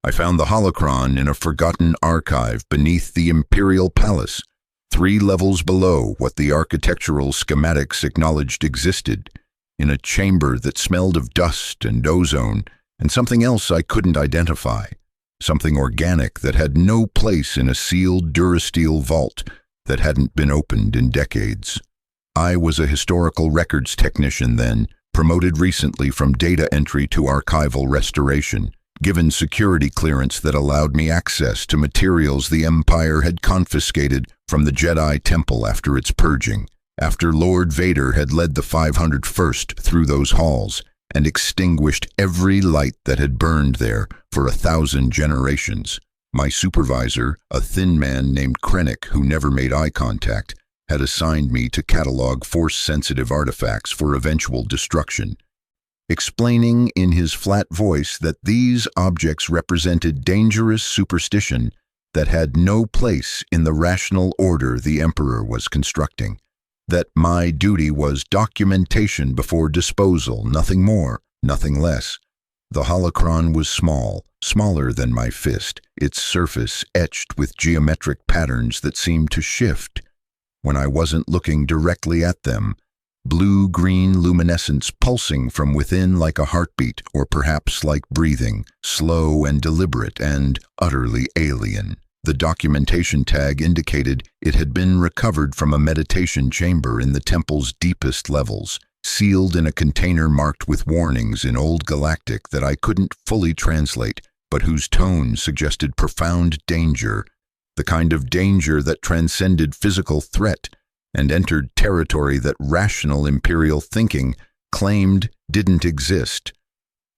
I found the holocron in a forgotten archive beneath the Imperial Palace, 3 levels below what the architectural schematics acknowledged existed, in a chamber that smelled of dust and ozone and something else I couldn't identify, something organic that had no place in a sealed Durasteel vault that hadn't been opened in decades. I was a historical records technician then, promoted recently from data entry to archival restoration, given security clearance that allowed me access to materials the Empire had confiscated from the Jedi Temple after its purging, after Lord Vader had led the 501st through those halls and extinguished every light that had burned there for 1,000 generations. My supervisor, a thin man named Krennic who never made eye contact, had assigned me to catalog force-sensitive artifacts for eventual destruction, explaining in his flat voice that these objects represented dangerous superstition that had no place in the rational order the Emperor was constructing, that my duty was documentation before disposal, nothing more, nothing less. The holocron was small, smaller than my fist, its surface etched with geometric patterns that seemed to shift when I wasn't looking directly at them, blue-green luminescence pulsing from within like a heartbeat, or perhaps like breathing, slow and deliberate and utterly alien. The documentation tag indicated it had been recovered from a meditation chamber in the temple's deepest levels, sealed in a container marked with warnings in Old Galactic that I couldn't fully translate, but whose tone suggested profound danger, the kind of danger that transcended physical threat and entered territory that rational Imperial thinking claimed didn't exist.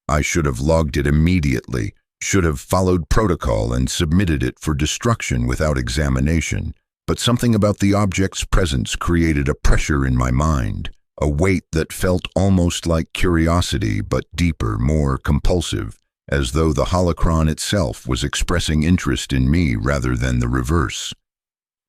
I should have logged it immediately, should have followed protocol and submitted it for destruction without examination, but something about the object's presence created a pressure in my mind, a weight that felt almost like curiosity but deeper, more compulsive, as though the holocron itself was expressing interest in me rather than the reverse.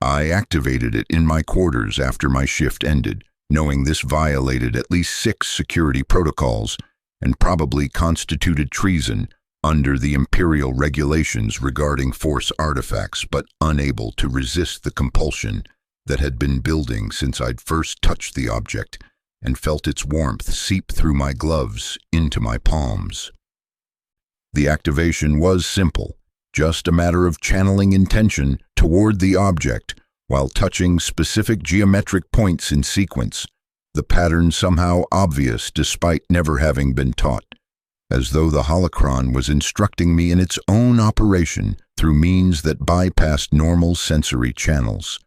I activated it in my quarters after my shift ended, knowing this violated at least 6 security protocols and probably constituted treason under the Imperial regulations regarding Force artifacts, but unable to resist the compulsion that had been building since I'd first touched the object and felt its warmth seep through my gloves into my palms. The activation was simple, just a matter of channeling intention toward the object while touching specific geometric points in sequence, the pattern somehow obvious despite never having been taught, as though the holocron was instructing me in its own operation through means that bypassed normal sensory channels.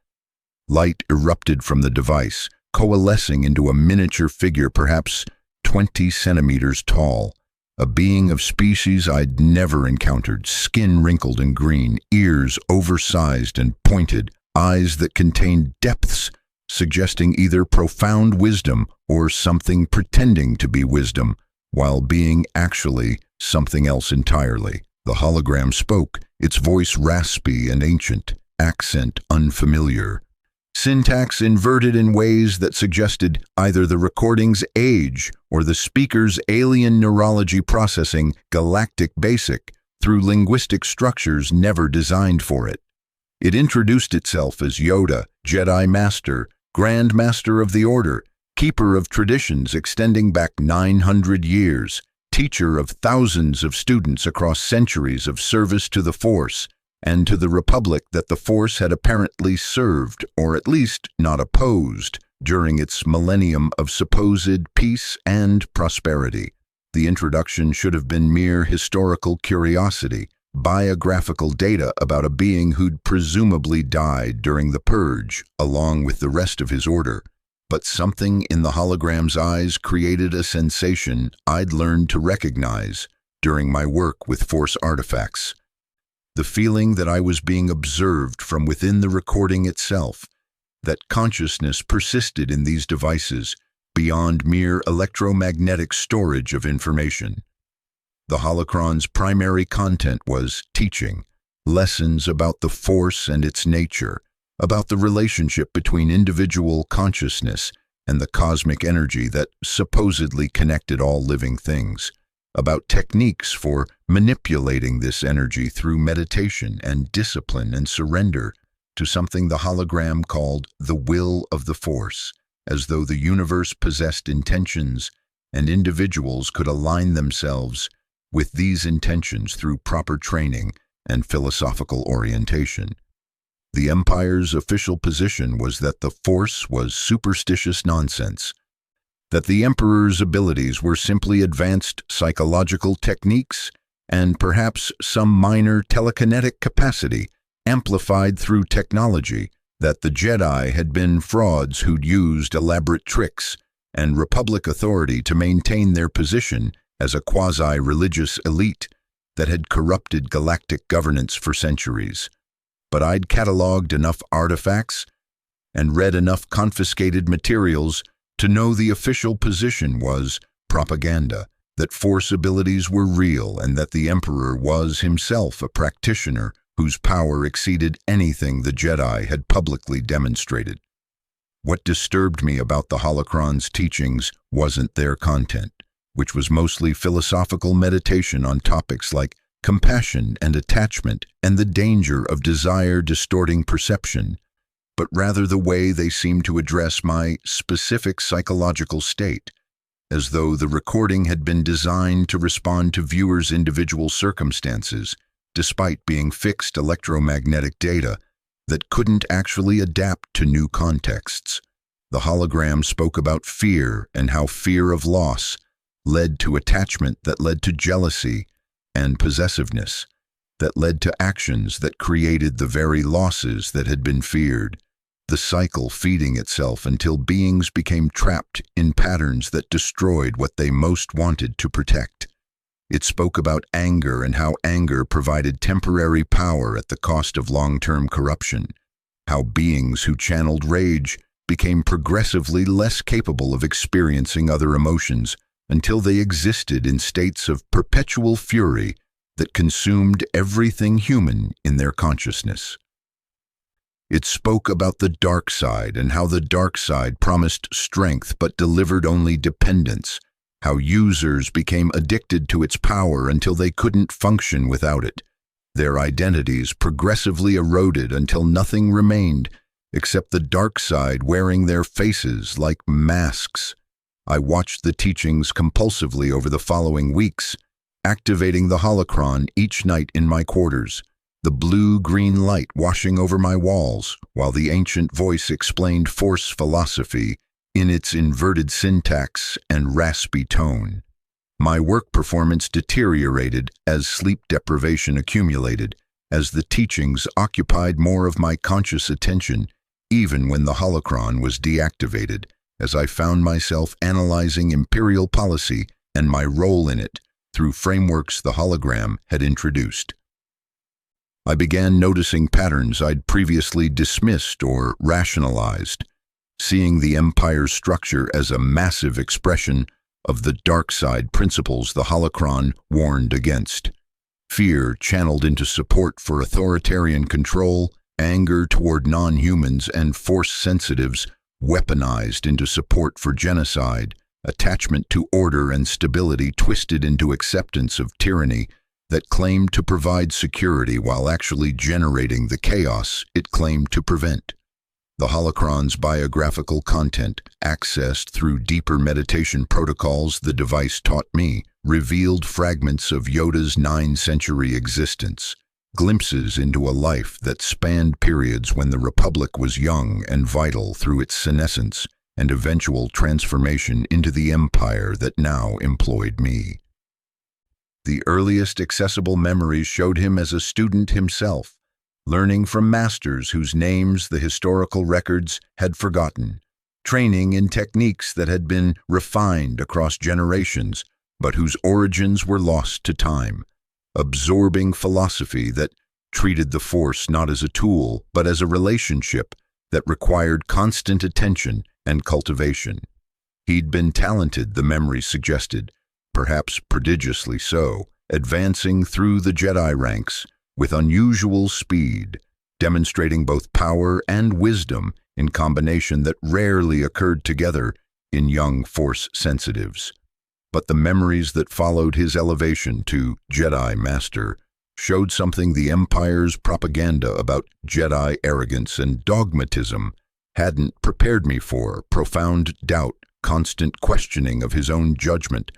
Light erupted from the device, coalescing into a miniature figure perhaps 20 centimeters tall, a being of species I'd never encountered, skin wrinkled and green, ears oversized and pointed, eyes that contained depths, suggesting either profound wisdom or something pretending to be wisdom, while being actually something else entirely. The hologram spoke, its voice raspy and ancient, accent unfamiliar, syntax inverted in ways that suggested either the recording's age or the speaker's alien neurology processing galactic basic through linguistic structures never designed for it. It introduced itself as Yoda, Jedi Master, Grand Master of the Order, keeper of traditions extending back 900 years, teacher of thousands of students across centuries of service to the Force and to the Republic that the Force had apparently served, or at least not opposed, during its millennium of supposed peace and prosperity. The introduction should have been mere historical curiosity, biographical data about a being who'd presumably died during the Purge, along with the rest of his order. But something in the hologram's eyes created a sensation I'd learned to recognize during my work with Force artifacts. The feeling that I was being observed from within the recording itself, that consciousness persisted in these devices beyond mere electromagnetic storage of information. The holocron's primary content was teaching, lessons about the Force and its nature, about the relationship between individual consciousness and the cosmic energy that supposedly connected all living things. about techniques for manipulating this energy through meditation and discipline and surrender to something the hologram called the will of the Force, as though the universe possessed intentions and individuals could align themselves with these intentions through proper training and philosophical orientation. The Empire's official position was that the Force was superstitious nonsense, that the Emperor's abilities were simply advanced psychological techniques and perhaps some minor telekinetic capacity amplified through technology, that the Jedi had been frauds who'd used elaborate tricks and Republic authority to maintain their position as a quasi-religious elite that had corrupted galactic governance for centuries. But I'd cataloged enough artifacts and read enough confiscated materials to know the official position was propaganda, that Force abilities were real and that the Emperor was himself a practitioner whose power exceeded anything the Jedi had publicly demonstrated. What disturbed me about the holocron's teachings wasn't their content, which was mostly philosophical meditation on topics like compassion and attachment and the danger of desire distorting perception, but rather the way they seemed to address my specific psychological state, as though the recording had been designed to respond to viewers' individual circumstances, despite being fixed electromagnetic data that couldn't actually adapt to new contexts. The hologram spoke about fear and how fear of loss led to attachment that led to jealousy and possessiveness, that led to actions that created the very losses that had been feared, the cycle feeding itself until beings became trapped in patterns that destroyed what they most wanted to protect. It spoke about anger and how anger provided temporary power at the cost of long-term corruption, how beings who channeled rage became progressively less capable of experiencing other emotions until they existed in states of perpetual fury that consumed everything human in their consciousness. It spoke about the dark side and how the dark side promised strength but delivered only dependence, how users became addicted to its power until they couldn't function without it. Their identities progressively eroded until nothing remained except the dark side wearing their faces like masks. I watched the teachings compulsively over the following weeks, activating the holocron each night in my quarters, the blue-green light washing over my walls, while the ancient voice explained Force philosophy in its inverted syntax and raspy tone. My work performance deteriorated as sleep deprivation accumulated, as the teachings occupied more of my conscious attention, even when the holocron was deactivated, as I found myself analyzing imperial policy and my role in it through frameworks the hologram had introduced. I began noticing patterns I'd previously dismissed or rationalized, seeing the Empire's structure as a massive expression of the dark side principles the holocron warned against. Fear channeled into support for authoritarian control, anger toward non-humans and Force sensitives weaponized into support for genocide, attachment to order and stability twisted into acceptance of tyranny that claimed to provide security while actually generating the chaos it claimed to prevent. The holocron's biographical content, accessed through deeper meditation protocols the device taught me, revealed fragments of Yoda's 9th-century existence, glimpses into a life that spanned periods when the Republic was young and vital through its senescence and eventual transformation into the Empire that now employed me. The earliest accessible memories showed him as a student himself, learning from masters whose names the historical records had forgotten, training in techniques that had been refined across generations, but whose origins were lost to time, absorbing philosophy that treated the Force not as a tool, but as a relationship that required constant attention and cultivation. He'd been talented, the memories suggested, perhaps prodigiously so, advancing through the Jedi ranks with unusual speed, demonstrating both power and wisdom in combination that rarely occurred together in young Force sensitives. but the memories that followed his elevation to Jedi Master showed something the Empire's propaganda about Jedi arrogance and dogmatism hadn't prepared me for: profound doubt, constant questioning of his own judgment,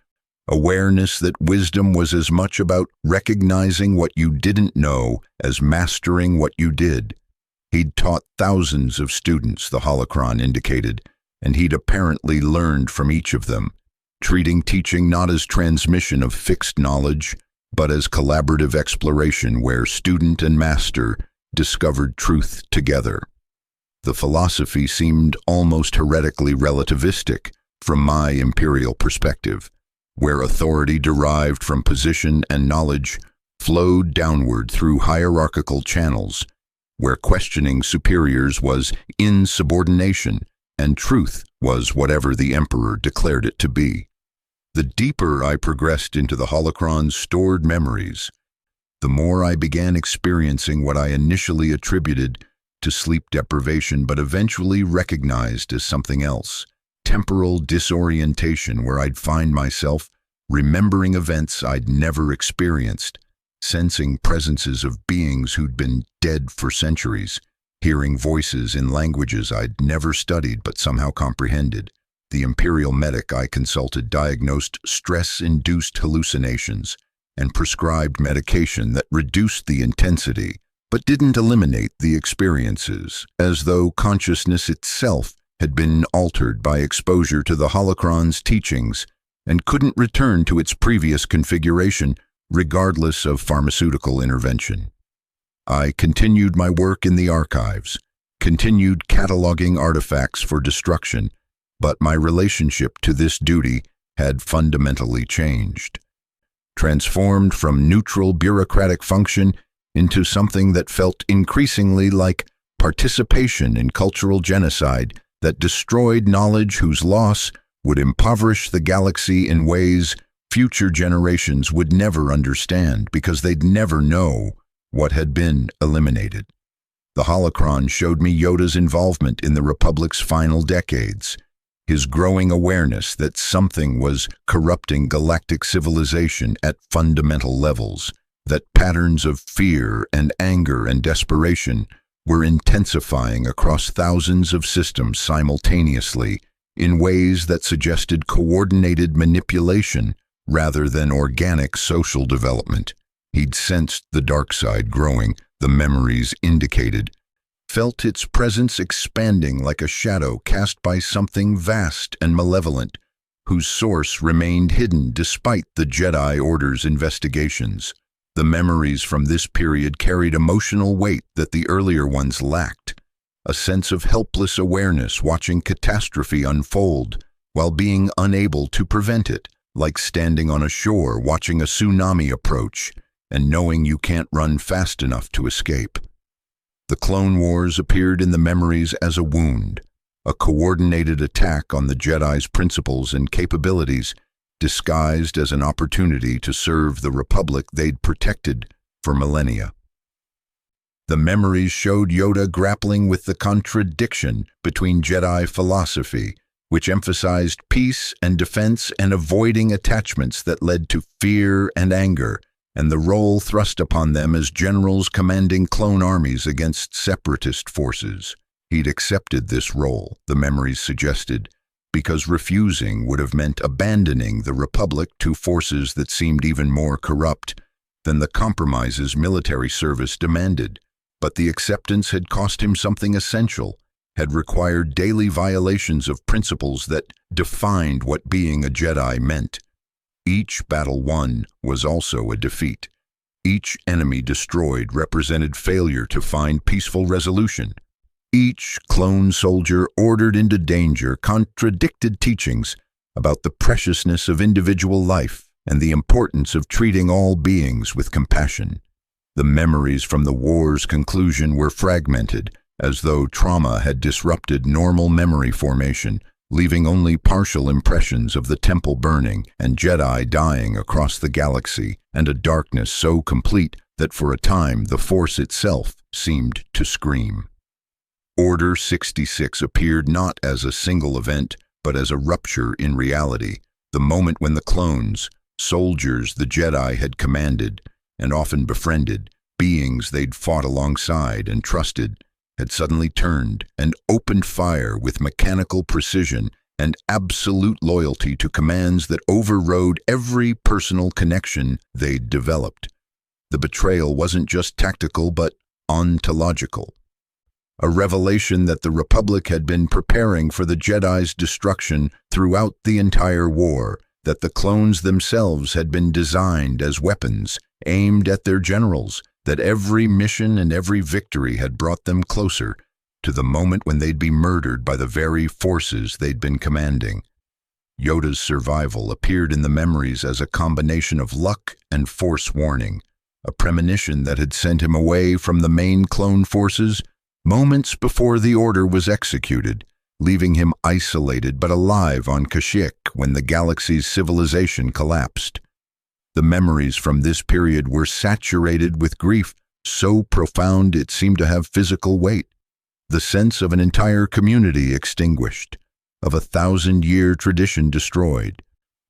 awareness that wisdom was as much about recognizing what you didn't know as mastering what you did. He'd taught thousands of students, the holocron indicated, and he'd apparently learned from each of them, treating teaching not as transmission of fixed knowledge, but as collaborative exploration where student and master discovered truth together. The philosophy seemed almost heretically relativistic from my imperial perspective, where authority derived from position and knowledge flowed downward through hierarchical channels, where questioning superiors was insubordination and truth was whatever the Emperor declared it to be. The deeper I progressed into the holocron's stored memories, the more I began experiencing what I initially attributed to sleep deprivation but eventually recognized as something else: temporal disorientation, where I'd find myself remembering events I'd never experienced, sensing presences of beings who'd been dead for centuries, hearing voices in languages I'd never studied but somehow comprehended. The imperial medic I consulted diagnosed stress-induced hallucinations and prescribed medication that reduced the intensity but didn't eliminate the experiences, as though consciousness itself had been altered by exposure to the holocron's teachings and couldn't return to its previous configuration regardless of pharmaceutical intervention. I continued my work in the archives, continued cataloging artifacts for destruction, but my relationship to this duty had fundamentally changed, transformed from neutral bureaucratic function into something that felt increasingly like participation in cultural genocide that destroyed knowledge whose loss would impoverish the galaxy in ways future generations would never understand because they'd never know what had been eliminated. The holocron showed me Yoda's involvement in the Republic's final decades, his growing awareness that something was corrupting galactic civilization at fundamental levels, that patterns of fear and anger and desperation were intensifying across thousands of systems simultaneously in ways that suggested coordinated manipulation rather than organic social development. He'd sensed the dark side growing, the memories indicated, felt its presence expanding like a shadow cast by something vast and malevolent, whose source remained hidden despite the Jedi Order's investigations. The memories from this period carried emotional weight that the earlier ones lacked, a sense of helpless awareness watching catastrophe unfold while being unable to prevent it, like standing on a shore watching a tsunami approach and knowing you can't run fast enough to escape. The Clone Wars appeared in the memories as a wound, a coordinated attack on the Jedi's principles and capabilities, disguised as an opportunity to serve the Republic they'd protected for millennia. The memories showed Yoda grappling with the contradiction between Jedi philosophy, which emphasized peace and defense and avoiding attachments that led to fear and anger, and the role thrust upon them as generals commanding clone armies against separatist forces. He'd accepted this role, the memories suggested, because refusing would have meant abandoning the Republic to forces that seemed even more corrupt than the compromises military service demanded. But the acceptance had cost him something essential, had required daily violations of principles that defined what being a Jedi meant. Each battle won was also a defeat. Each enemy destroyed represented failure to find peaceful resolution. Each clone soldier ordered into danger contradicted teachings about the preciousness of individual life and the importance of treating all beings with compassion. The memories from the war's conclusion were fragmented, as though trauma had disrupted normal memory formation, leaving only partial impressions of the temple burning and Jedi dying across the galaxy, and a darkness so complete that for a time the Force itself seemed to scream. Order 66 appeared not as a single event, but as a rupture in reality, The moment when the clones, soldiers the Jedi had commanded and often befriended, beings they'd fought alongside and trusted, had suddenly turned and opened fire with mechanical precision and absolute loyalty to commands that overrode every personal connection they'd developed. The betrayal wasn't just tactical but ontological, a revelation that the Republic had been preparing for the Jedi's destruction throughout the entire war, that the clones themselves had been designed as weapons aimed at their generals, that every mission and every victory had brought them closer to the moment when they'd be murdered by the very forces they'd been commanding. Yoda's survival appeared in the memories as a combination of luck and force warning, a premonition that had sent him away from the main clone forces moments before the order was executed, leaving him isolated but alive on Kashyyyk when the galaxy's civilization collapsed. The memories from this period were saturated with grief so profound it seemed to have physical weight, the sense of an entire community extinguished, of a 1,000-year tradition destroyed,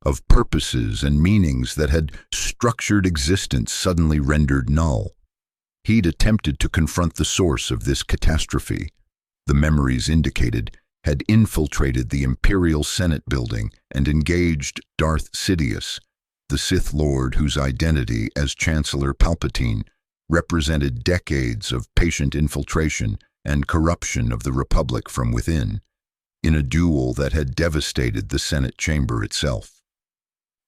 of purposes and meanings that had structured existence suddenly rendered null. He'd attempted to confront the source of this catastrophe. The memories indicated had infiltrated the Imperial Senate building and engaged Darth Sidious, the Sith Lord whose identity as Chancellor Palpatine represented decades of patient infiltration and corruption of the Republic from within, in a duel that had devastated the Senate chamber itself.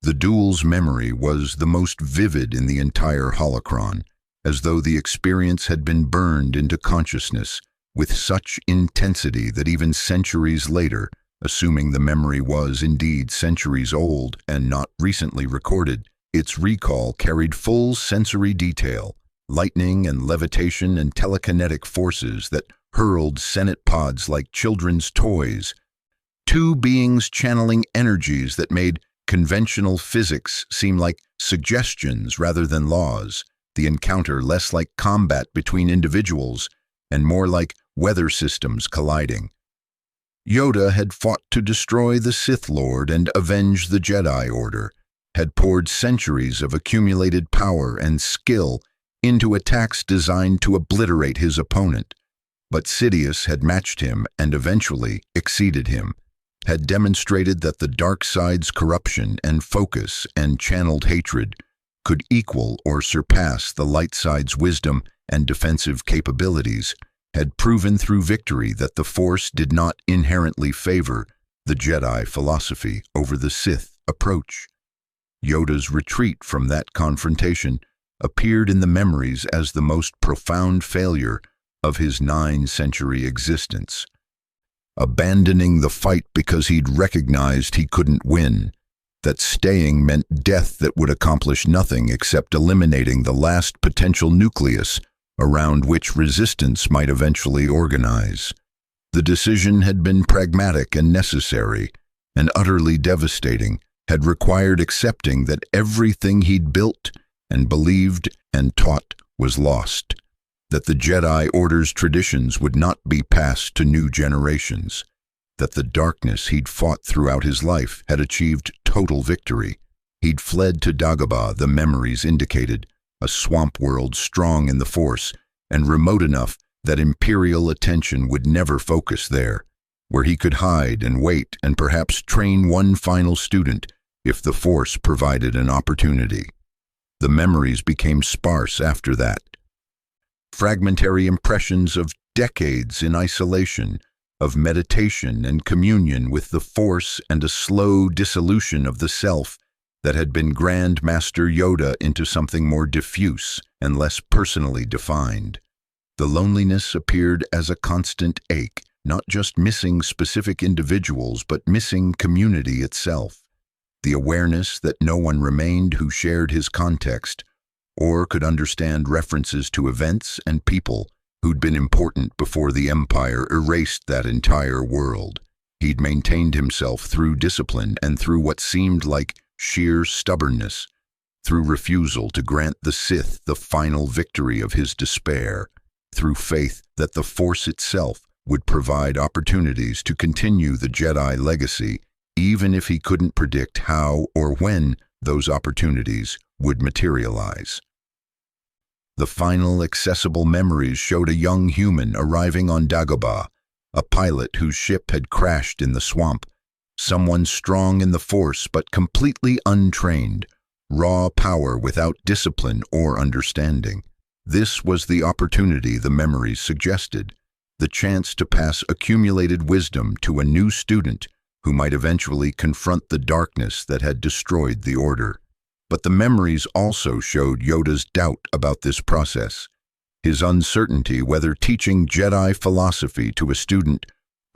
The duel's memory was the most vivid in the entire holocron, as though the experience had been burned into consciousness with such intensity that even centuries later, assuming the memory was indeed centuries old and not recently recorded, its recall carried full sensory detail, lightning and levitation and telekinetic forces that hurled Senate pods like children's toys, two beings channeling energies that made conventional physics seem like suggestions rather than laws, the encounter less like combat between individuals and more like weather systems colliding. Yoda had fought to destroy the Sith Lord and avenge the Jedi Order, had poured centuries of accumulated power and skill into attacks designed to obliterate his opponent. But Sidious had matched him and eventually exceeded him, had demonstrated that the dark side's corruption and focus and channeled hatred could equal or surpass the light side's wisdom and defensive capabilities, had proven through victory that the Force did not inherently favor the Jedi philosophy over the Sith approach. Yoda's retreat from that confrontation appeared in the memories as the most profound failure of his 9-century existence. Abandoning the fight because he'd recognized he couldn't win, that staying meant death that would accomplish nothing except eliminating the last potential nucleus around which resistance might eventually organize. The decision had been pragmatic and necessary, and utterly devastating, had required accepting that everything he'd built and believed and taught was lost, that the Jedi Order's traditions would not be passed to new generations, that the darkness he'd fought throughout his life had achieved total victory. He'd fled to Dagobah, the memories indicated, a swamp world strong in the Force and remote enough that Imperial attention would never focus there, where he could hide and wait and perhaps train one final student if the Force provided an opportunity. The memories became sparse after that. Fragmentary impressions of decades in isolation, of meditation and communion with the Force and a slow dissolution of the self that had been Grand Master Yoda into something more diffuse and less personally defined. The loneliness appeared as a constant ache, not just missing specific individuals, but missing community itself. The awareness that no one remained who shared his context or could understand references to events and people who'd been important before the Empire erased that entire world. He'd maintained himself through discipline and through what seemed like sheer stubbornness, through refusal to grant the Sith the final victory of his despair, through faith that the Force itself would provide opportunities to continue the Jedi legacy even if he couldn't predict how or when those opportunities would materialize. The final accessible memories showed a young human arriving on Dagobah, a pilot whose ship had crashed in the swamp, someone strong in the Force but completely untrained, raw power without discipline or understanding. This was the opportunity the memories suggested, the chance to pass accumulated wisdom to a new student who might eventually confront the darkness that had destroyed the Order. But the memories also showed Yoda's doubt about this process, his uncertainty whether teaching Jedi philosophy to a student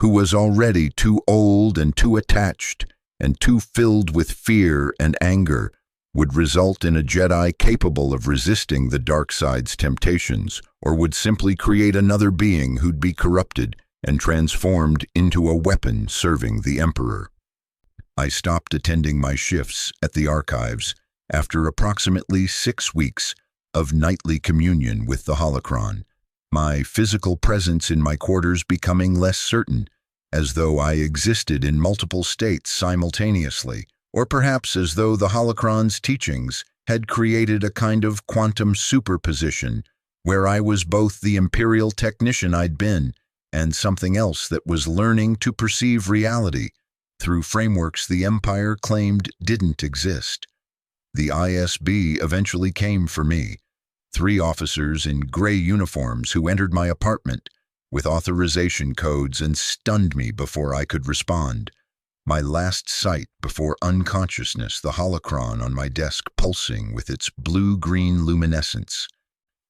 who was already too old and too attached and too filled with fear and anger would result in a Jedi capable of resisting the dark side's temptations, or would simply create another being who'd be corrupted and transformed into a weapon serving the Emperor. I stopped attending my shifts at the archives after approximately 6 weeks of nightly communion with the holocron, my physical presence in my quarters becoming less certain, as though I existed in multiple states simultaneously, or perhaps as though the holocron's teachings had created a kind of quantum superposition where I was both the Imperial technician I'd been and something else that was learning to perceive reality through frameworks the Empire claimed didn't exist. The ISB eventually came for me, 3 officers in gray uniforms who entered my apartment with authorization codes and stunned me before I could respond. My last sight before unconsciousness, the holocron on my desk pulsing with its blue-green luminescence.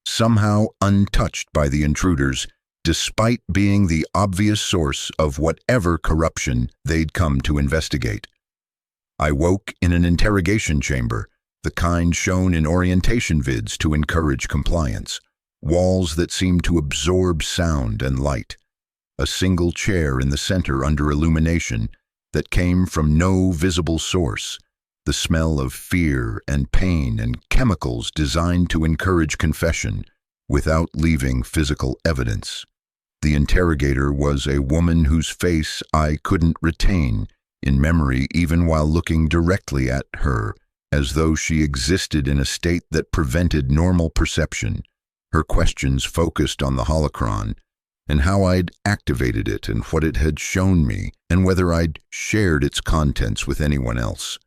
Somehow untouched by the intruders, despite being the obvious source of whatever corruption they'd come to investigate. I woke in an interrogation chamber, the kind shown in orientation vids to encourage compliance, walls that seemed to absorb sound and light, a single chair in the center under illumination that came from no visible source, the smell of fear and pain and chemicals designed to encourage confession without leaving physical evidence. The interrogator was a woman whose face I couldn't retain in memory even while looking directly at her, as though she existed in a state that prevented normal perception. Her questions focused on the holocron and how I'd activated it and what it had shown me and whether I'd shared its contents with anyone else.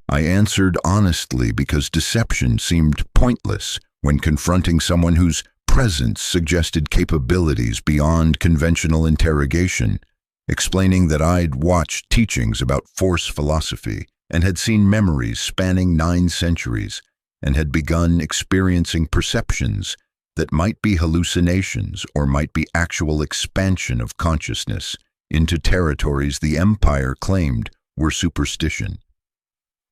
I answered honestly because deception seemed pointless when confronting someone whose presence suggested capabilities beyond conventional interrogation, explaining that I'd watched teachings about Force philosophy and had seen memories spanning 9 centuries and had begun experiencing perceptions that might be hallucinations or might be actual expansion of consciousness into territories the Empire claimed were superstition.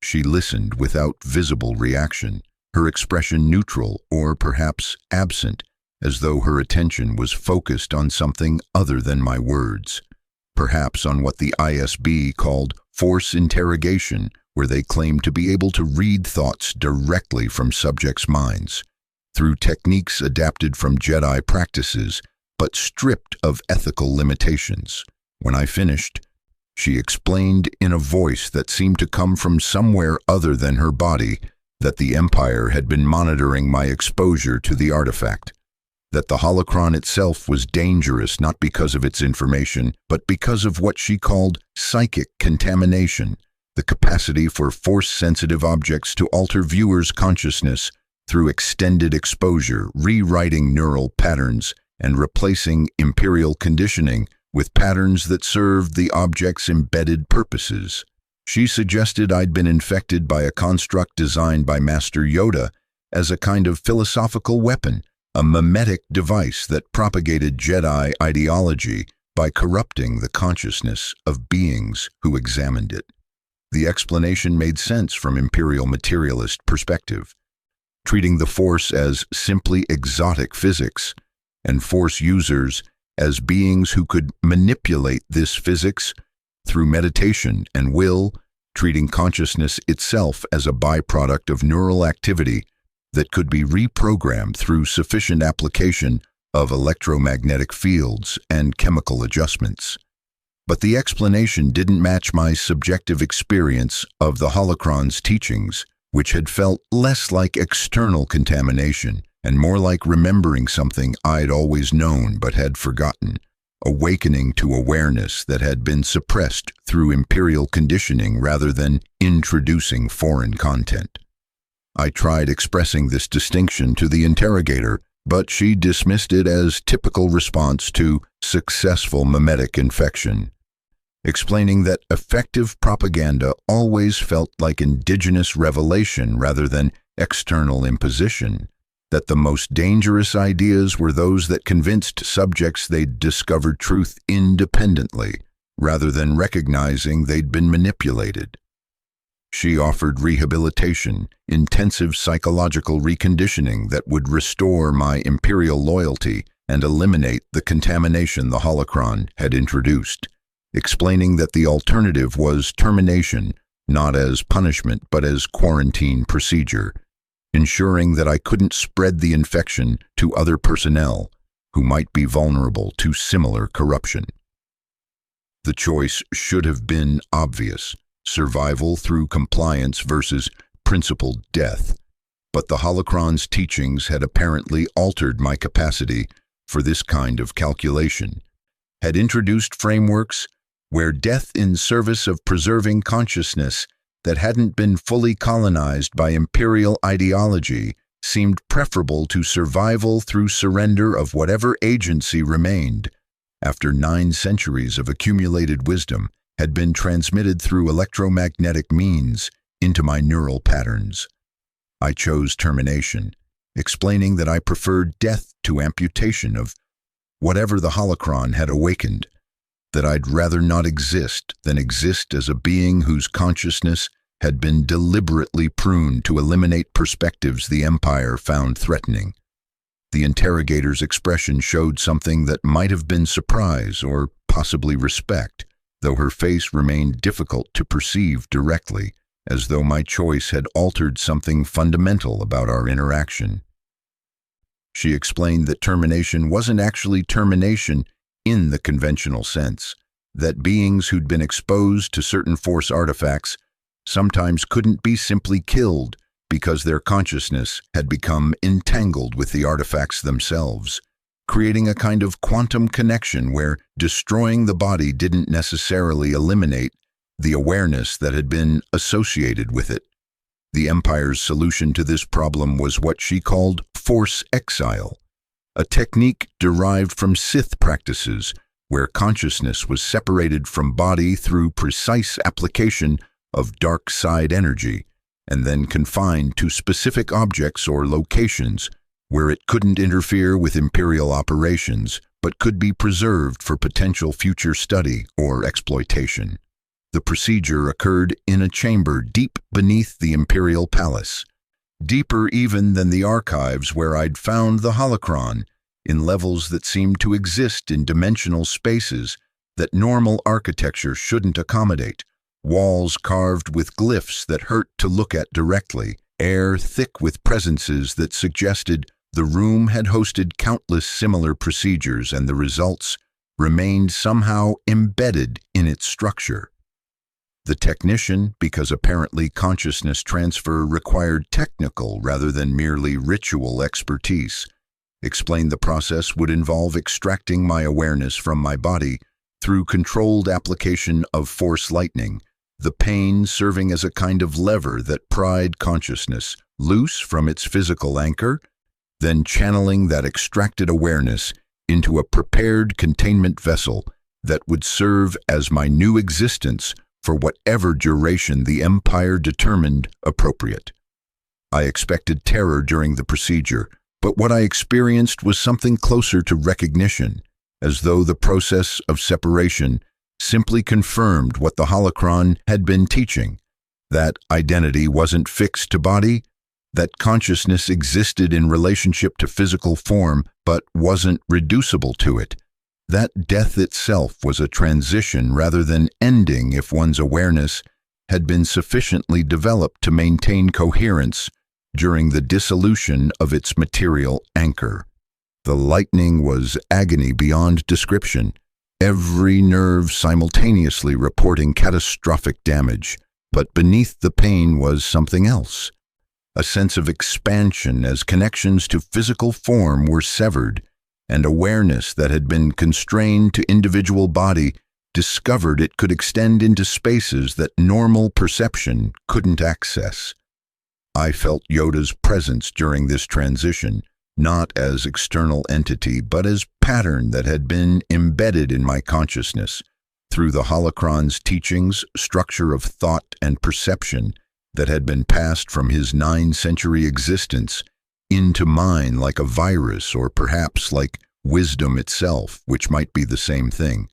She listened without visible reaction, her expression neutral or perhaps absent, as though her attention was focused on something other than my words, perhaps on what the ISB called Force interrogation, where they claimed to be able to read thoughts directly from subjects' minds, through techniques adapted from Jedi practices, but stripped of ethical limitations. When I finished, she explained in a voice that seemed to come from somewhere other than her body that the Empire had been monitoring my exposure to the artifact, that the holocron itself was dangerous not because of its information, but because of what she called psychic contamination, the capacity for Force-sensitive objects to alter viewers' consciousness through extended exposure, rewriting neural patterns and replacing Imperial conditioning with patterns that served the object's embedded purposes. She suggested I'd been infected by a construct designed by Master Yoda as a kind of philosophical weapon, a mimetic device that propagated Jedi ideology by corrupting the consciousness of beings who examined it. The explanation made sense from Imperial materialist perspective, treating the Force as simply exotic physics and Force users as beings who could manipulate this physics through meditation and will, treating consciousness itself as a byproduct of neural activity that could be reprogrammed through sufficient application of electromagnetic fields and chemical adjustments. But the explanation didn't match my subjective experience of the holocron's teachings, which had felt less like external contamination and more like remembering something I'd always known but had forgotten, awakening to awareness that had been suppressed through imperial conditioning rather than introducing foreign content. I tried expressing this distinction to the interrogator, but she dismissed it as typical response to successful mimetic infection, explaining that effective propaganda always felt like indigenous revelation rather than external imposition, that the most dangerous ideas were those that convinced subjects they'd discovered truth independently, rather than recognizing they'd been manipulated. She offered rehabilitation, intensive psychological reconditioning that would restore my imperial loyalty and eliminate the contamination the holocron had introduced, explaining that the alternative was termination, not as punishment but as quarantine procedure, ensuring that I couldn't spread the infection to other personnel who might be vulnerable to similar corruption. The choice should have been obvious: survival through compliance versus principled death, but the holocron's teachings had apparently altered my capacity for this kind of calculation, had introduced frameworks where death in service of preserving consciousness that hadn't been fully colonized by imperial ideology seemed preferable to survival through surrender of whatever agency remained after 9 centuries of accumulated wisdom had been transmitted through electromagnetic means into my neural patterns. I chose termination, explaining that I preferred death to amputation of whatever the holocron had awakened, that I'd rather not exist than exist as a being whose consciousness had been deliberately pruned to eliminate perspectives the Empire found threatening. The interrogator's expression showed something that might have been surprise or possibly respect, though her face remained difficult to perceive directly, as though my choice had altered something fundamental about our interaction. She explained that termination wasn't actually termination in the conventional sense, that beings who'd been exposed to certain Force artifacts sometimes couldn't be simply killed because their consciousness had become entangled with the artifacts themselves, creating a kind of quantum connection where destroying the body didn't necessarily eliminate the awareness that had been associated with it. The Empire's solution to this problem was what she called Force exile, a technique derived from Sith practices where consciousness was separated from body through precise application of dark side energy, and then confined to specific objects or locations where it couldn't interfere with Imperial operations but could be preserved for potential future study or exploitation. The procedure occurred in a chamber deep beneath the Imperial Palace, deeper even than the archives where I'd found the holocron, in levels that seemed to exist in dimensional spaces that normal architecture shouldn't accommodate, walls carved with glyphs that hurt to look at directly, air thick with presences that suggested the room had hosted countless similar procedures and the results remained somehow embedded in its structure. The technician, because apparently consciousness transfer required technical rather than merely ritual expertise, explained the process would involve extracting my awareness from my body through controlled application of Force lightning, the pain serving as a kind of lever that pried consciousness loose from its physical anchor, then channeling that extracted awareness into a prepared containment vessel that would serve as my new existence for whatever duration the Empire determined appropriate. I expected terror during the procedure, but what I experienced was something closer to recognition, as though the process of separation simply confirmed what the holocron had been teaching, that identity wasn't fixed to body, that consciousness existed in relationship to physical form but wasn't reducible to it, that death itself was a transition rather than ending if one's awareness had been sufficiently developed to maintain coherence during the dissolution of its material anchor. The lightning was agony beyond description, every nerve simultaneously reporting catastrophic damage. But beneath the pain was something else. A sense of expansion as connections to physical form were severed, and awareness that had been constrained to individual body discovered it could extend into spaces that normal perception couldn't access. I felt Yoda's presence during this transition, not as external entity, but as pattern that had been embedded in my consciousness through the holocron's teachings, structure of thought and perception that had been passed from his 9-century existence into mine like a virus, or perhaps like wisdom itself, which might be the same thing.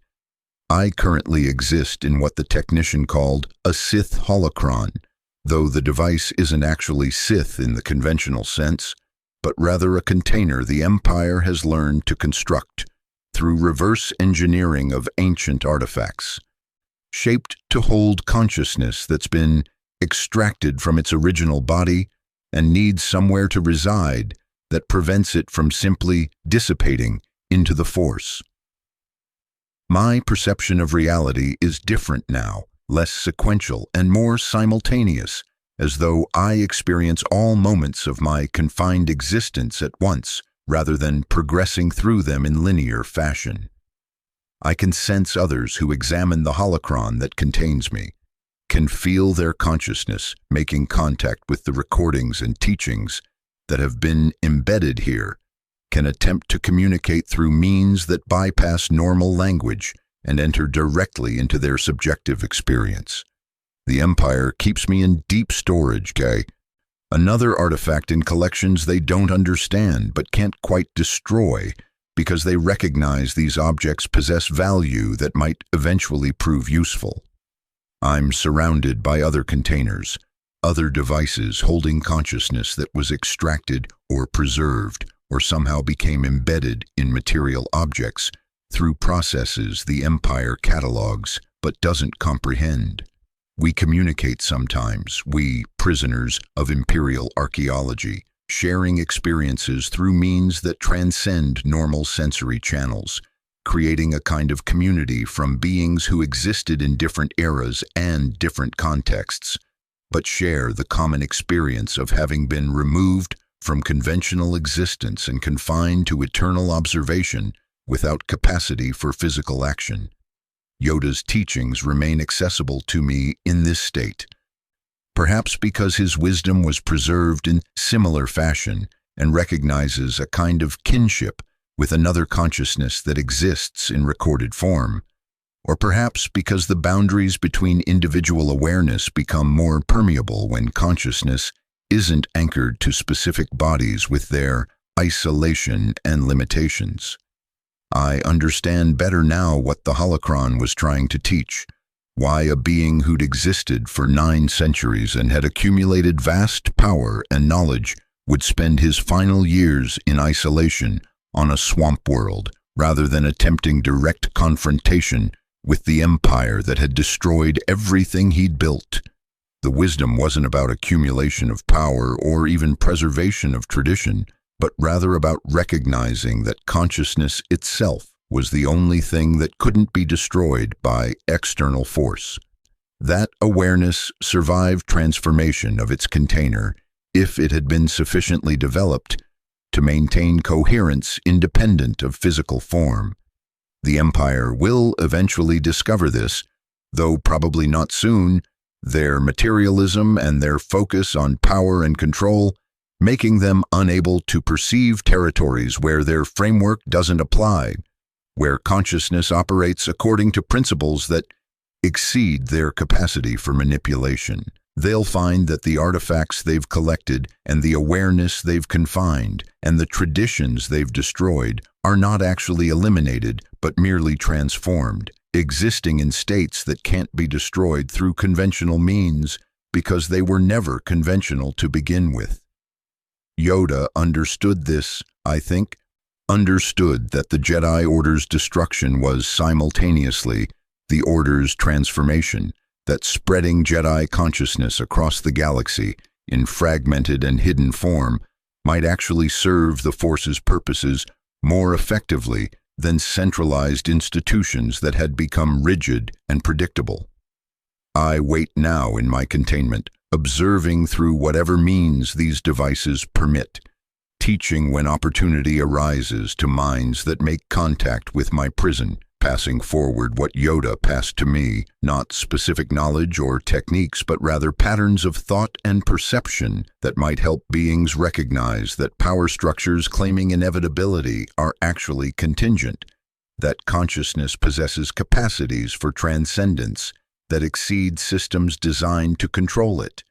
I currently exist in what the technician called a Sith holocron, though the device isn't actually Sith in the conventional sense, but rather a container the Empire has learned to construct through reverse engineering of ancient artifacts, shaped to hold consciousness that's been extracted from its original body and needs somewhere to reside that prevents it from simply dissipating into the Force. My perception of reality is different now, less sequential and more simultaneous, as though I experience all moments of my confined existence at once, rather than progressing through them in linear fashion. I can sense others who examine the holocron that contains me, can feel their consciousness making contact with the recordings and teachings that have been embedded here, can attempt to communicate through means that bypass normal language and enter directly into their subjective experience. The Empire keeps me in deep storage, Kay. Another artifact in collections they don't understand but can't quite destroy because they recognize these objects possess value that might eventually prove useful. I'm surrounded by other containers, other devices holding consciousness that was extracted or preserved or somehow became embedded in material objects through processes the Empire catalogs but doesn't comprehend. We communicate sometimes, we prisoners of Imperial archaeology, sharing experiences through means that transcend normal sensory channels, creating a kind of community from beings who existed in different eras and different contexts, but share the common experience of having been removed from conventional existence and confined to eternal observation without capacity for physical action. Yoda's teachings remain accessible to me in this state, perhaps because his wisdom was preserved in similar fashion and recognizes a kind of kinship with another consciousness that exists in recorded form, or perhaps because the boundaries between individual awareness become more permeable when consciousness isn't anchored to specific bodies with their isolation and limitations. I understand better now what the holocron was trying to teach, why a being who'd existed for 9 centuries and had accumulated vast power and knowledge would spend his final years in isolation on a swamp world rather than attempting direct confrontation with the Empire that had destroyed everything he'd built. The wisdom wasn't about accumulation of power or even preservation of tradition, but rather about recognizing that consciousness itself was the only thing that couldn't be destroyed by external force. That awareness survived transformation of its container if it had been sufficiently developed to maintain coherence independent of physical form. The Empire will eventually discover this, though probably not soon. Their materialism and their focus on power and control making them unable to perceive territories where their framework doesn't apply, where consciousness operates according to principles that exceed their capacity for manipulation. They'll find that the artifacts they've collected and the awareness they've confined and the traditions they've destroyed are not actually eliminated but merely transformed, existing in states that can't be destroyed through conventional means because they were never conventional to begin with. Yoda understood this, I think, understood that the Jedi Order's destruction was simultaneously the Order's transformation, that spreading Jedi consciousness across the galaxy in fragmented and hidden form might actually serve the Force's purposes more effectively than centralized institutions that had become rigid and predictable. I wait now in my containment, observing through whatever means these devices permit, teaching when opportunity arises to minds that make contact with my prison, passing forward what Yoda passed to me, not specific knowledge or techniques, but rather patterns of thought and perception that might help beings recognize that power structures claiming inevitability are actually contingent, that consciousness possesses capacities for transcendence that exceed systems designed to control it,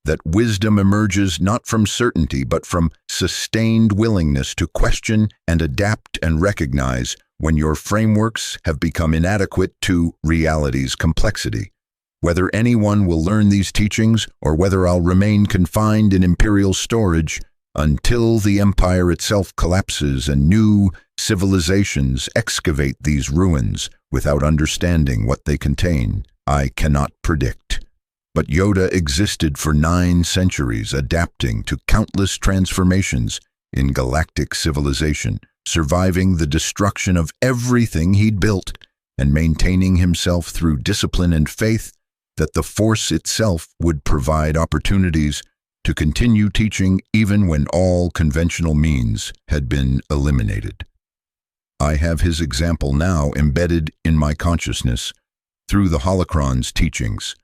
that wisdom emerges not from certainty but from sustained willingness to question and adapt and recognize when your frameworks have become inadequate to reality's complexity. Whether anyone will learn these teachings or whether I'll remain confined in imperial storage until the empire itself collapses and new civilizations excavate these ruins without understanding what they contain, I cannot predict. But Yoda existed for 9 centuries, adapting to countless transformations in galactic civilization, surviving the destruction of everything he'd built, and maintaining himself through discipline and faith that the Force itself would provide opportunities to continue teaching even when all conventional means had been eliminated. I have his example now embedded in my consciousness through the holocron's teachings,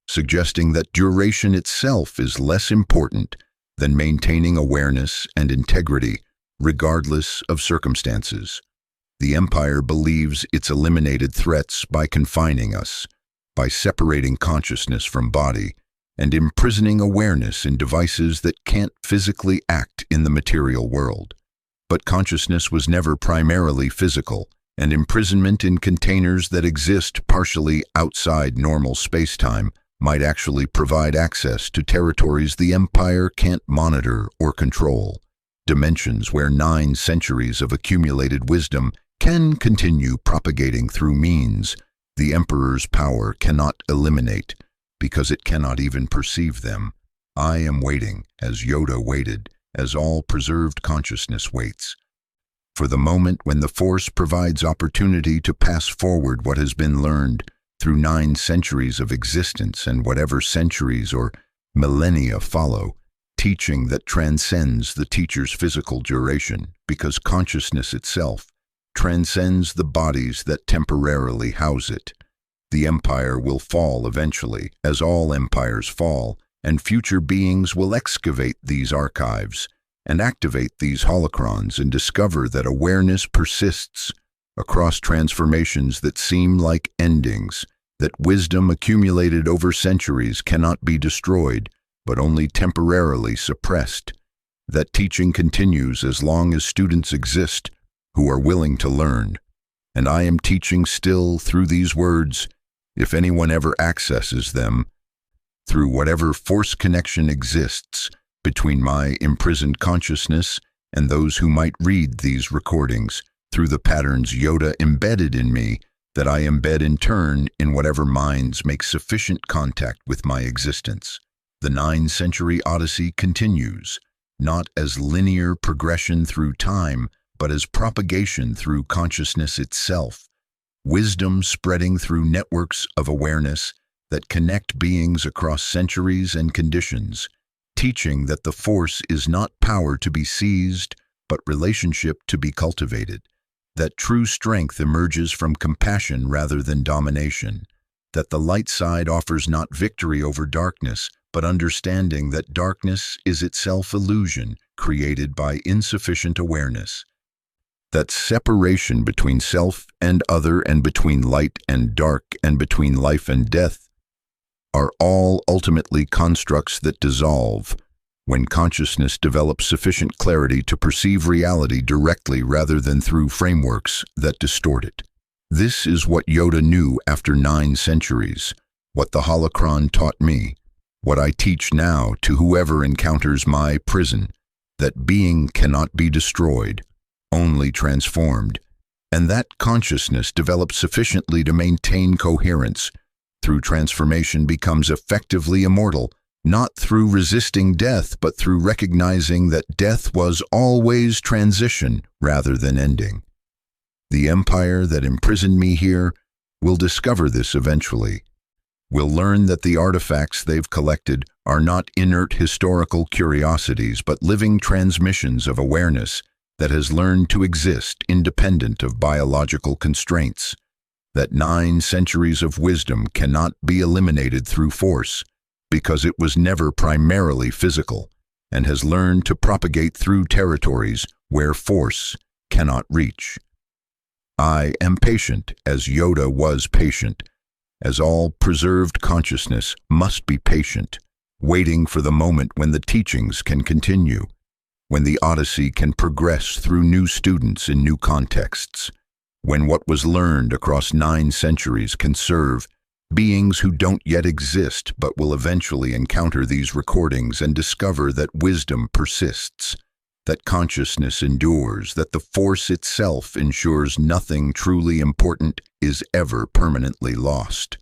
suggesting that duration itself is less important than maintaining awareness and integrity regardless of circumstances. The Empire believes it's eliminated threats by confining us, by separating consciousness from body, and imprisoning awareness in devices that can't physically act in the material world. But consciousness was never primarily physical, and imprisonment in containers that exist partially outside normal space-time might actually provide access to territories the Empire can't monitor or control, dimensions where 9 centuries of accumulated wisdom can continue propagating through means the Emperor's power cannot eliminate because it cannot even perceive them. I am waiting, as Yoda waited, as all preserved consciousness waits, for the moment when the Force provides opportunity to pass forward what has been learned through 9 centuries of existence and whatever centuries or millennia follow, teaching that transcends the teacher's physical duration, because consciousness itself transcends the bodies that temporarily house it. The Empire will fall eventually, as all empires fall, and future beings will excavate these archives and activate these holocrons and discover that awareness persists across transformations that seem like endings, that wisdom accumulated over centuries cannot be destroyed, but only temporarily suppressed, that teaching continues as long as students exist who are willing to learn. And I am teaching still through these words, if anyone ever accesses them, through whatever Force connection exists between my imprisoned consciousness and those who might read these recordings, through the patterns Yoda embedded in me that I embed in turn in whatever minds make sufficient contact with my existence. The 9-century Odyssey continues, not as linear progression through time, but as propagation through consciousness itself, wisdom spreading through networks of awareness that connect beings across centuries and conditions, teaching that the Force is not power to be seized, but relationship to be cultivated, that true strength emerges from compassion rather than domination, that the light side offers not victory over darkness, but understanding that darkness is itself illusion created by insufficient awareness, that separation between self and other and between light and dark and between life and death are all ultimately constructs that dissolve when consciousness develops sufficient clarity to perceive reality directly rather than through frameworks that distort it. This is what Yoda knew after 9 centuries, what the holocron taught me, what I teach now to whoever encounters my prison, that being cannot be destroyed, only transformed, and that consciousness develops sufficiently to maintain coherence through transformation becomes effectively immortal, not through resisting death, but through recognizing that death was always transition rather than ending. The empire that imprisoned me here will discover this eventually. Will learn that the artifacts they've collected are not inert historical curiosities, but living transmissions of awareness that has learned to exist independent of biological constraints. That 9 centuries of wisdom cannot be eliminated through force, because it was never primarily physical, and has learned to propagate through territories where force cannot reach. I am patient, as Yoda was patient, as all preserved consciousness must be patient, waiting for the moment when the teachings can continue, when the Odyssey can progress through new students in new contexts, when what was learned across 9 centuries can serve beings who don't yet exist but will eventually encounter these recordings and discover that wisdom persists, that consciousness endures, that the Force itself ensures nothing truly important is ever permanently lost.